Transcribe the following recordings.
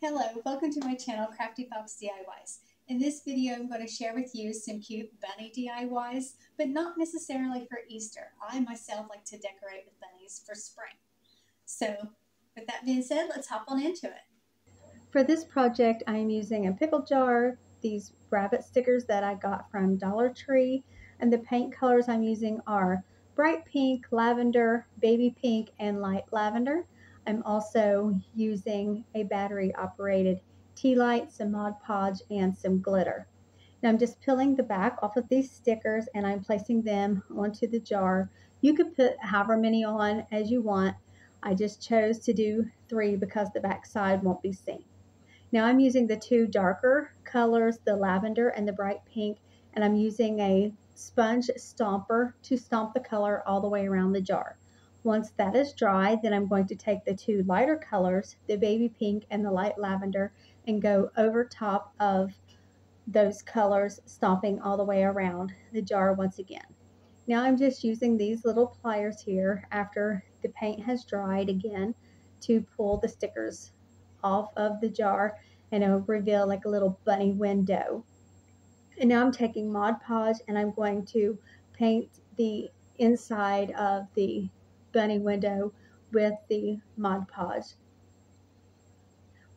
Hello, welcome to my channel, Crafty Fox DIYs. In this video, I'm going to share with you some cute bunny DIYs, but not necessarily for Easter. I myself like to decorate with bunnies for spring. So, with that being said, let's hop on into it. For this project, I am using a pickle jar, these rabbit stickers that I got from Dollar Tree, and the paint colors I'm using are bright pink, lavender, baby pink, and light lavender. I'm also using a battery-operated tea light, some Mod Podge, and some glitter. Now I'm just peeling the back off of these stickers and I'm placing them onto the jar. You could put however many on as you want. I just chose to do 3 because the back side won't be seen. Now I'm using the 2 darker colors, the lavender and the bright pink, and I'm using a sponge stomper to stomp the color all the way around the jar. Once that is dry, then I'm going to take the 2 lighter colors, the baby pink and the light lavender, and go over top of those colors, stomping all the way around the jar once again. Now I'm just using these little pliers here after the paint has dried again to pull the stickers off of the jar and it'll reveal like a little bunny window. And now I'm taking Mod Podge and I'm going to paint the inside of the bunny window with the Mod Podge.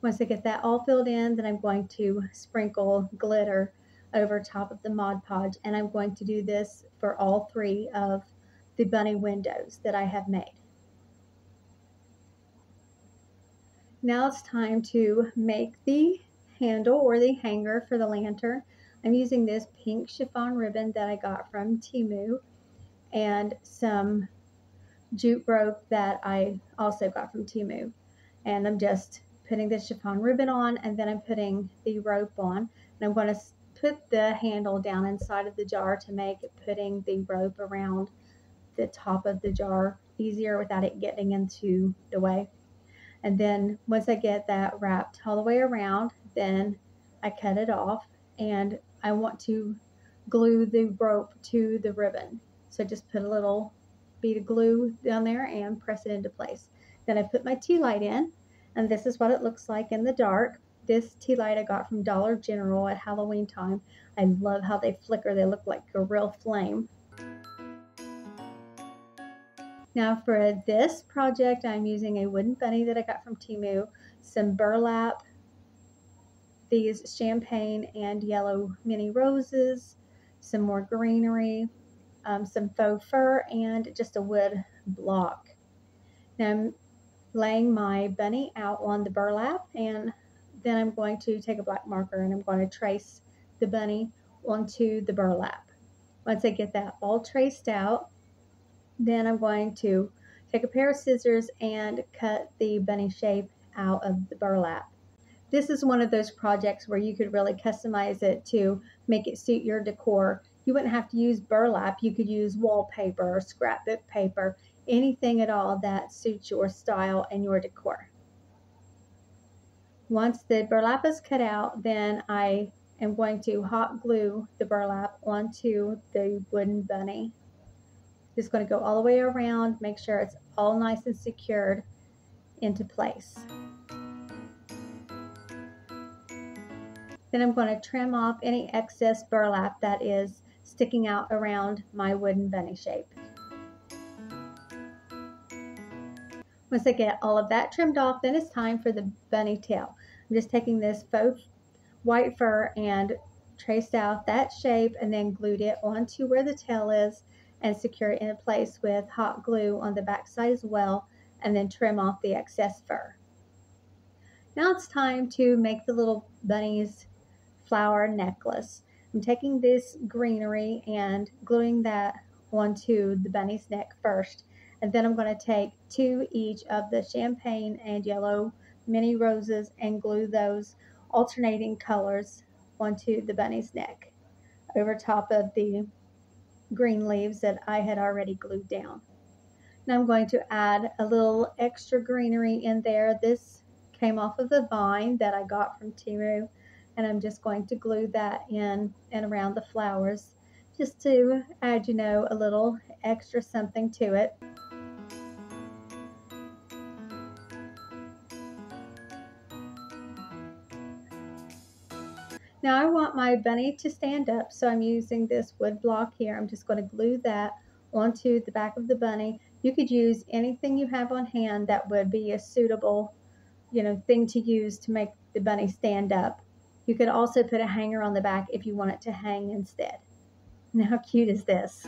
Once I get that all filled in, then I'm going to sprinkle glitter over top of the Mod Podge, and I'm going to do this for all 3 of the bunny windows that I have made. Now it's time to make the handle or the hanger for the lantern. I'm using this pink chiffon ribbon that I got from Temu and some jute rope that I also got from Temu. And I'm just putting the chiffon ribbon on and then I'm putting the rope on. And I'm going to put the handle down inside of the jar to make putting the rope around the top of the jar easier without it getting into the way. And then once I get that wrapped all the way around, then I cut it off and I want to glue the rope to the ribbon. So just put a little bead of glue down there and press it into place. Then I put my tea light in, and this is what it looks like in the dark. This tea light I got from Dollar General at Halloween time. I love how they flicker. They look like a real flame. Now for this project, I'm using a wooden bunny that I got from Temu, some burlap, these champagne and yellow mini roses, some more greenery, some faux fur, and just a wood block. Now I'm laying my bunny out on the burlap, and then I'm going to take a black marker and I'm going to trace the bunny onto the burlap. Once I get that all traced out, then I'm going to take a pair of scissors and cut the bunny shape out of the burlap. This is one of those projects where you could really customize it to make it suit your decor. You wouldn't have to use burlap. You could use wallpaper or scrapbook paper, anything at all that suits your style and your decor. Once the burlap is cut out, then I am going to hot glue the burlap onto the wooden bunny. Just going to go all the way around, make sure it's all nice and secured into place. Then I'm going to trim off any excess burlap that is sticking out around my wooden bunny shape. Once I get all of that trimmed off, then it's time for the bunny tail. I'm just taking this faux white fur and traced out that shape and then glued it onto where the tail is and secure it in place with hot glue on the back side as well, and then trim off the excess fur. Now it's time to make the little bunny's flower necklace. I'm taking this greenery and gluing that onto the bunny's neck first, and then I'm going to take 2 each of the champagne and yellow mini roses and glue those alternating colors onto the bunny's neck over top of the green leaves that I had already glued down. Now I'm going to add a little extra greenery in there. This came off of the vine that I got from Temu, and I'm just going to glue that in and around the flowers just to add, a little extra something to it. Now I want my bunny to stand up, so I'm using this wood block here. I'm just going to glue that onto the back of the bunny. You could use anything you have on hand that would be a suitable, thing to use to make the bunny stand up. You could also put a hanger on the back if you want it to hang instead. Now how cute is this?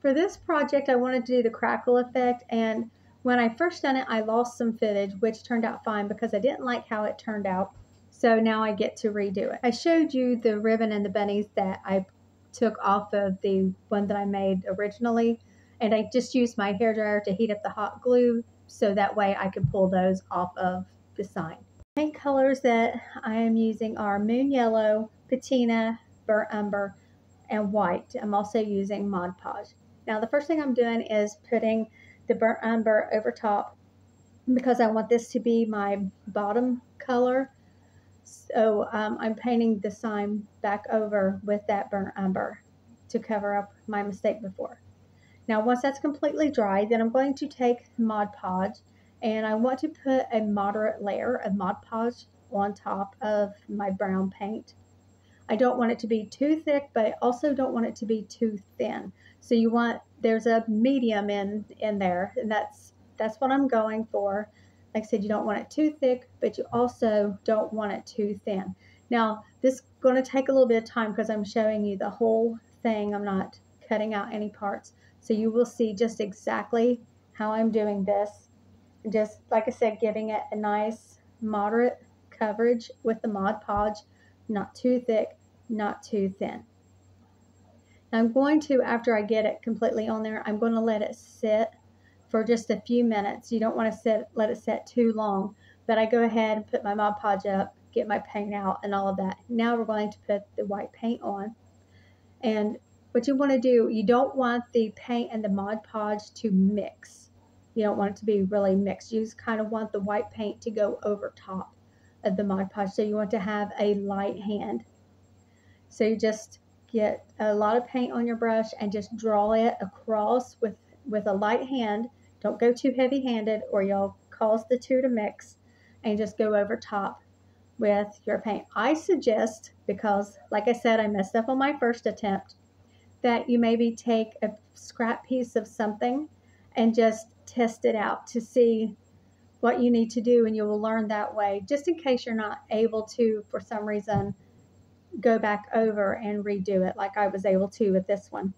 For this project, I wanted to do the crackle effect, and when I first done it, I lost some footage, which turned out fine because I didn't like how it turned out. So now I get to redo it. I showed you the ribbon and the bunnies that I took off of the one that I made originally, and I just used my hairdryer to heat up the hot glue so that way I could pull those off of the sign. Paint colors that I am using are moon yellow, patina, burnt umber, and white. I'm also using Mod Podge. Now the first thing I'm doing is putting the burnt umber over top because I want this to be my bottom color. So I'm painting the sign back over with that burnt umber to cover up my mistake before. Now once that's completely dry, then I'm going to take Mod Podge and I want to put a moderate layer of Mod Podge on top of my brown paint. I don't want it to be too thick, but I also don't want it to be too thin. So there's a medium in there, and that's what I'm going for. Like I said, you don't want it too thick, but you also don't want it too thin. Now, this is going to take a little bit of time because I'm showing you the whole thing. I'm not cutting out any parts. So you will see just exactly how I'm doing this. Just, like I said, giving it a nice moderate coverage with the Mod Podge. Not too thick, not too thin. Now I'm going to, after I get it completely on there, I'm going to let it sit for just a few minutes. You don't want to let it sit too long, but I go ahead and put my Mod Podge up, get my paint out and all of that. Now we're going to put the white paint on. And what you want to do, you don't want the paint and the Mod Podge to mix. You don't want it to be really mixed. You just kind of want the white paint to go over top of the Mod Podge. So you want to have a light hand. So you just get a lot of paint on your brush and just draw it across with a light hand. Don't go too heavy-handed or you'll cause the two to mix, and just go over top with your paint. I suggest, because like I said, I messed up on my first attempt, that you maybe take a scrap piece of something and just test it out to see what you need to do, and you will learn that way, just in case you're not able to, for some reason, go back over and redo it like I was able to with this one.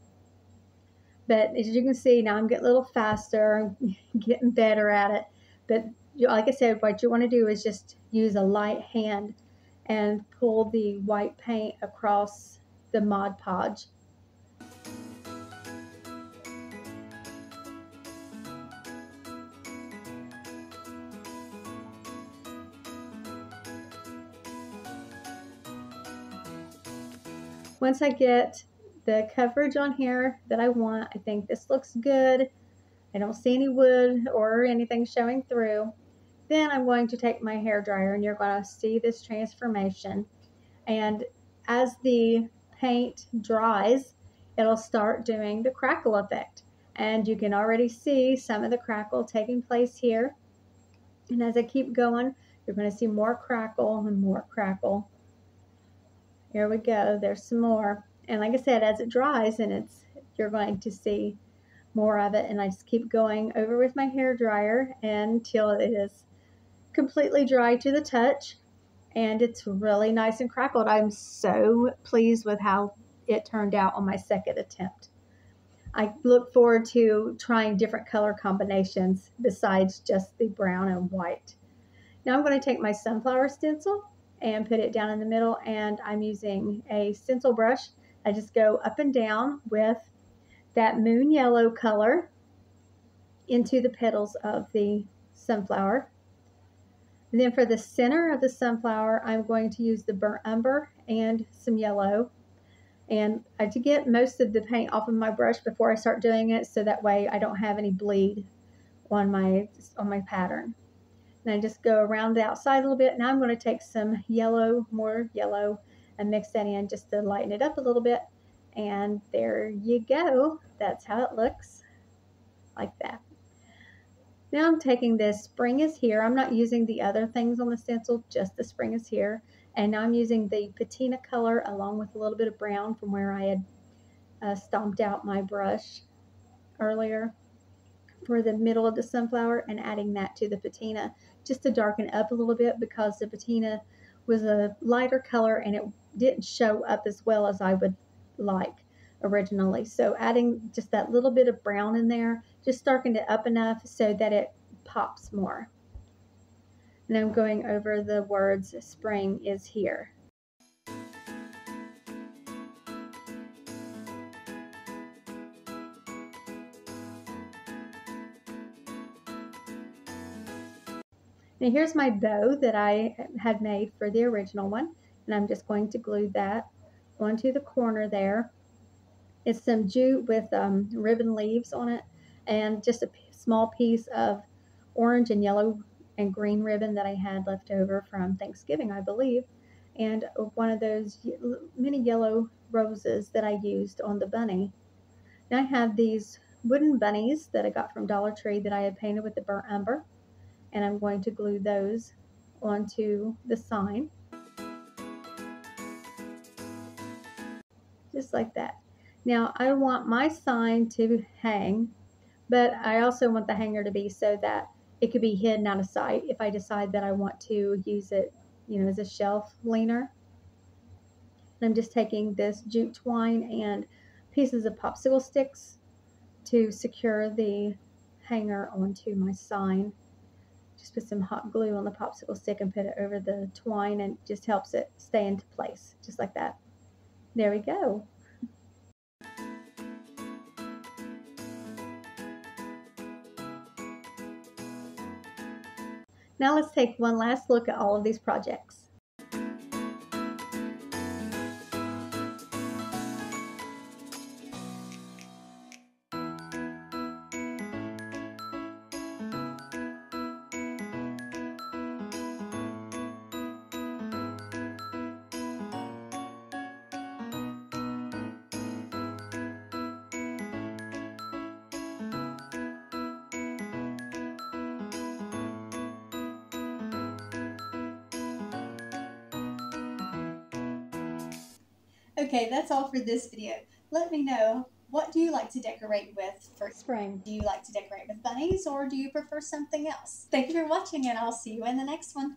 But as you can see, now I'm getting a little faster, getting better at it. But like I said, what you want to do is just use a light hand and pull the white paint across the Mod Podge. Once I get the coverage on here that I want, I think this looks good. I don't see any wood or anything showing through. Then I'm going to take my hairdryer and you're going to see this transformation. And as the paint dries, it'll start doing the crackle effect. And you can already see some of the crackle taking place here. And as I keep going, you're going to see more crackle and more crackle. Here we go. There's some more. And like I said, as it dries, and you're going to see more of it. And I just keep going over with my hair dryer until it is completely dry to the touch. And it's really nice and crackled. I'm so pleased with how it turned out on my second attempt. I look forward to trying different color combinations besides just the brown and white. Now I'm going to take my sunflower stencil and put it down in the middle, and I'm using a stencil brush. I just go up and down with that moon yellow color into the petals of the sunflower. And then for the center of the sunflower, I'm going to use the burnt umber and some yellow. And I have to get most of the paint off of my brush before I start doing it, so that way I don't have any bleed on my pattern. And I just go around the outside a little bit. Now I'm going to take some yellow, more yellow, and mix that in just to lighten it up a little bit. And there you go. That's how it looks, like that. Now I'm taking this, spring is here. I'm not using the other things on the stencil, just the spring is here. And now I'm using the patina color along with a little bit of brown from where I had stomped out my brush earlier for the middle of the sunflower, and adding that to the patina just to darken up a little bit, because the patina was a lighter color and it didn't show up as well as I would like originally. So adding just that little bit of brown in there just darkened it up enough so that it pops more. And I'm going over the words spring is here. Now here's my bow that I had made for the original one, and I'm just going to glue that onto the corner there. It's some jute with ribbon leaves on it, and just a small piece of orange and yellow and green ribbon that I had left over from Thanksgiving, I believe, and one of those mini yellow roses that I used on the bunny. Now I have these wooden bunnies that I got from Dollar Tree that I had painted with the burnt umber, and I'm going to glue those onto the sign, just like that. Now I want my sign to hang, but I also want the hanger to be so that it could be hidden out of sight if I decide that I want to use it, as a shelf leaner. And I'm just taking this jute twine and pieces of popsicle sticks to secure the hanger onto my sign. Just put some hot glue on the popsicle stick and put it over the twine, and it just helps it stay into place, just like that. There we go. Now let's take one last look at all of these projects. Okay, that's all for this video. Let me know, what do you like to decorate with for Spring. Do you like to decorate with bunnies, or do you prefer something else? Thank you for watching, and I'll see you in the next one.